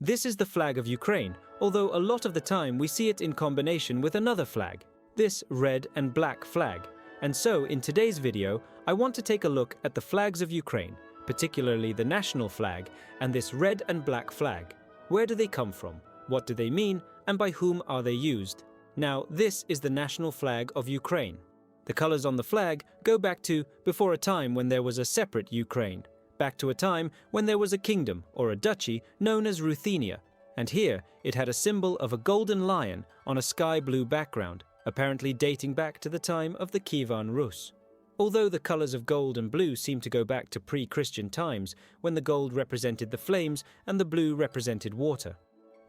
This is the flag of Ukraine, although a lot of the time we see it in combination with another flag, this red and black flag. And so, in today's video, I want to take a look at the flags of Ukraine, particularly the national flag and this red and black flag. Where do they come from? What do they mean? And by whom are they used? Now, this is the national flag of Ukraine. The colors on the flag go back to before a time when there was a separate Ukraine, back to a time when there was a kingdom or a duchy known as Ruthenia, and here it had a symbol of a golden lion on a sky blue background, apparently dating back to the time of the Kievan Rus. Although the colors of gold and blue seem to go back to pre-Christian times, when the gold represented the flames and the blue represented water.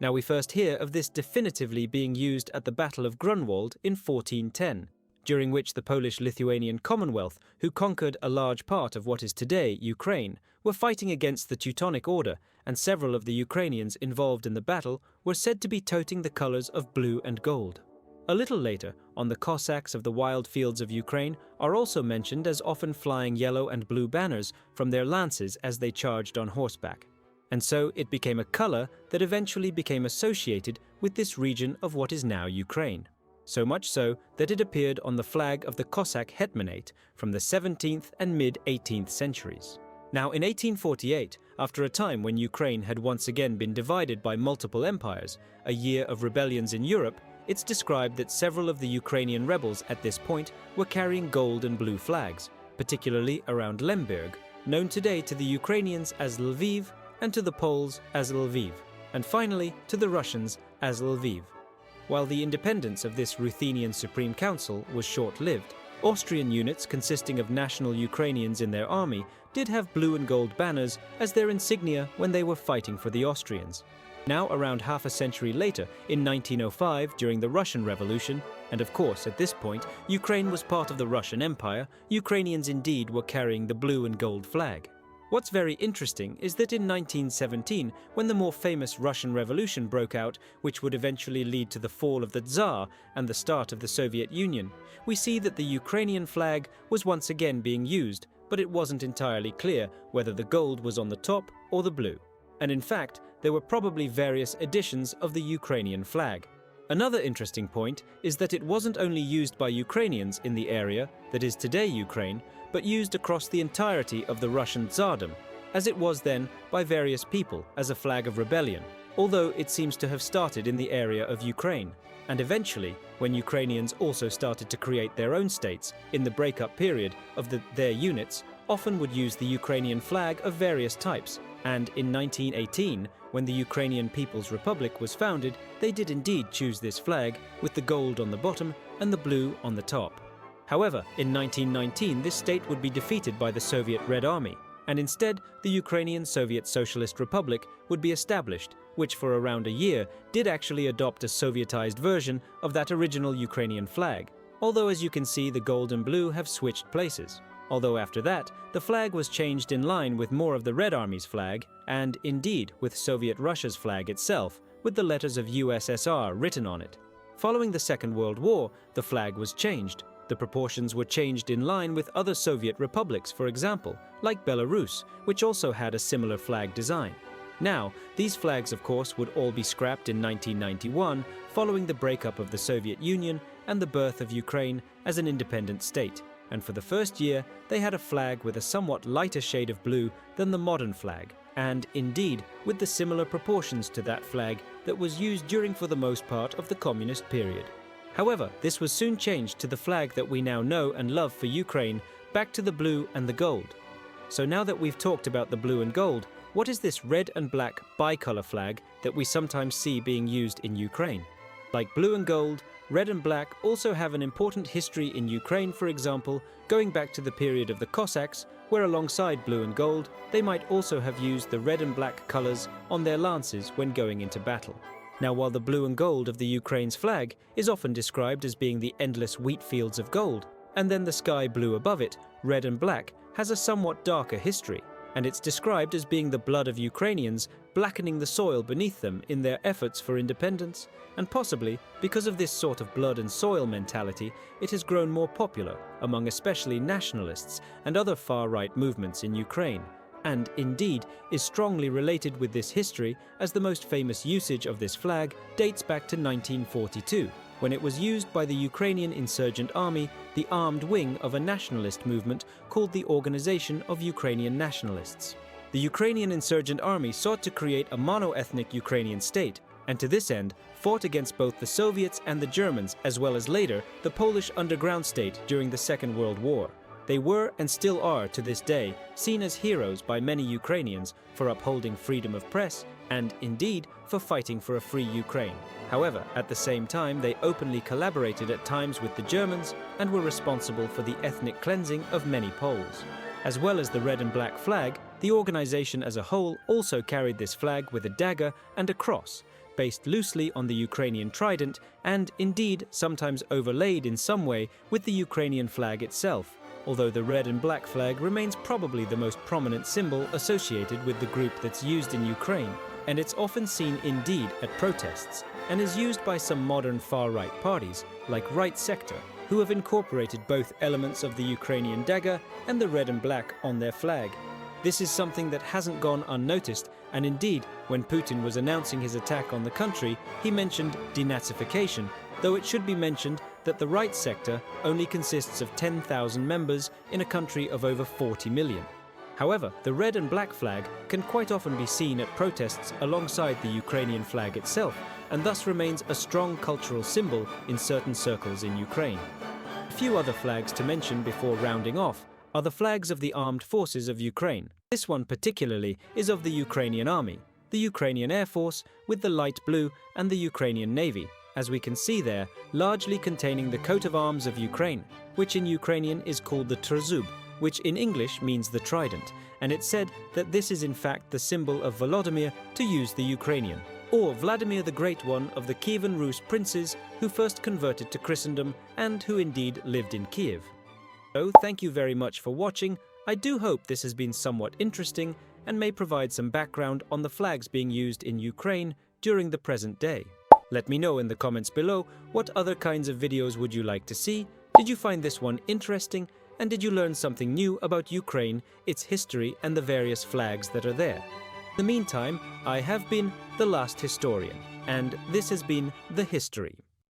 Now we first hear of this definitively being used at the Battle of Grunwald in 1410, during which the Polish-Lithuanian Commonwealth, who conquered a large part of what is today Ukraine, were fighting against the Teutonic Order, and several of the Ukrainians involved in the battle were said to be toting the colors of blue and gold. A little later, on the Cossacks of the wild fields of Ukraine are also mentioned as often flying yellow and blue banners from their lances as they charged on horseback. And so it became a color that eventually became associated with this region of what is now Ukraine. So much so that it appeared on the flag of the Cossack Hetmanate from the 17th and mid-18th centuries. Now, in 1848, after a time when Ukraine had once again been divided by multiple empires, a year of rebellions in Europe, it's described that several of the Ukrainian rebels at this point were carrying gold and blue flags, particularly around Lemberg, known today to the Ukrainians as Lviv and to the Poles as Lviv, and finally to the Russians as Lviv. While the independence of this Ruthenian Supreme Council was short-lived, Austrian units consisting of national Ukrainians in their army did have blue and gold banners as their insignia when they were fighting for the Austrians. Now, around half a century later, in 1905, during the Russian Revolution, and of course at this point Ukraine was part of the Russian Empire, Ukrainians indeed were carrying the blue and gold flag. What's very interesting is that in 1917, when the more famous Russian Revolution broke out, which would eventually lead to the fall of the Tsar and the start of the Soviet Union, we see that the Ukrainian flag was once again being used, but it wasn't entirely clear whether the gold was on the top or the blue. And in fact, there were probably various editions of the Ukrainian flag. Another interesting point is that it wasn't only used by Ukrainians in the area that is today Ukraine, but used across the entirety of the Russian Tsardom, as it was then by various people as a flag of rebellion, although it seems to have started in the area of Ukraine. And eventually, when Ukrainians also started to create their own states in the breakup period of their units, often would use the Ukrainian flag of various types, and in 1918, when the Ukrainian People's Republic was founded, they did indeed choose this flag with the gold on the bottom and the blue on the top. However, in 1919 this state would be defeated by the Soviet Red Army, and instead the Ukrainian Soviet Socialist Republic would be established, which for around a year did actually adopt a Sovietized version of that original Ukrainian flag, although as you can see the gold and blue have switched places. Although after that, the flag was changed in line with more of the Red Army's flag, and indeed with Soviet Russia's flag itself, with the letters of USSR written on it. Following the Second World War, the flag was changed. The proportions were changed in line with other Soviet republics, for example, like Belarus, which also had a similar flag design. Now, these flags of course would all be scrapped in 1991, following the breakup of the Soviet Union and the birth of Ukraine as an independent state. And for the first year, they had a flag with a somewhat lighter shade of blue than the modern flag, and indeed with the similar proportions to that flag that was used during for the most part of the communist period. However, this was soon changed to the flag that we now know and love for Ukraine, back to the blue and the gold. So now that we've talked about the blue and gold, what is this red and black bicolor flag that we sometimes see being used in Ukraine? Like blue and gold, red and black also have an important history in Ukraine, for example, going back to the period of the Cossacks, where alongside blue and gold, they might also have used the red and black colors on their lances when going into battle. Now, while the blue and gold of the Ukraine's flag is often described as being the endless wheat fields of gold, and then the sky blue above it, red and black, has a somewhat darker history, and it's described as being the blood of Ukrainians blackening the soil beneath them in their efforts for independence, and possibly, because of this sort of blood and soil mentality, it has grown more popular among especially nationalists and other far-right movements in Ukraine, and indeed is strongly related with this history, as the most famous usage of this flag dates back to 1942, when it was used by the Ukrainian insurgent army, the armed wing of a nationalist movement called the Organization of Ukrainian Nationalists. The Ukrainian insurgent army sought to create a mono-ethnic Ukrainian state, and to this end fought against both the Soviets and the Germans, as well as later the Polish underground state during the Second World War. They were, and still are to this day, seen as heroes by many Ukrainians for upholding freedom of press and, indeed, for fighting for a free Ukraine. However, at the same time, they openly collaborated at times with the Germans and were responsible for the ethnic cleansing of many Poles. As well as the red and black flag, the organization as a whole also carried this flag with a dagger and a cross, based loosely on the Ukrainian trident and, indeed, sometimes overlaid in some way with the Ukrainian flag itself, although the red and black flag remains probably the most prominent symbol associated with the group that's used in Ukraine, and it's often seen indeed at protests, and is used by some modern far-right parties, like Right Sector, who have incorporated both elements of the Ukrainian dagger and the red and black on their flag. This is something that hasn't gone unnoticed, and indeed, when Putin was announcing his attack on the country, he mentioned denazification, though it should be mentioned that the Right Sector only consists of 10,000 members in a country of over 40 million. However, the red and black flag can quite often be seen at protests alongside the Ukrainian flag itself, and thus remains a strong cultural symbol in certain circles in Ukraine. A few other flags to mention before rounding off are the flags of the armed forces of Ukraine. This one particularly is of the Ukrainian Army, the Ukrainian Air Force with the light blue, and the Ukrainian Navy, as we can see there, largely containing the coat of arms of Ukraine, which in Ukrainian is called the Trezub, which in English means the trident, and it's said that this is in fact the symbol of Volodymyr, to use the Ukrainian, or Vladimir the Great One of the Kievan Rus princes who first converted to Christendom and who indeed lived in Kiev. So thank you very much for watching. I do hope this has been somewhat interesting and may provide some background on the flags being used in Ukraine during the present day. Let me know in the comments below what other kinds of videos would you like to see. Did you find this one interesting? And did you learn something new about Ukraine, its history, and the various flags that are there? In the meantime, I have been the last historian, and this has been The History.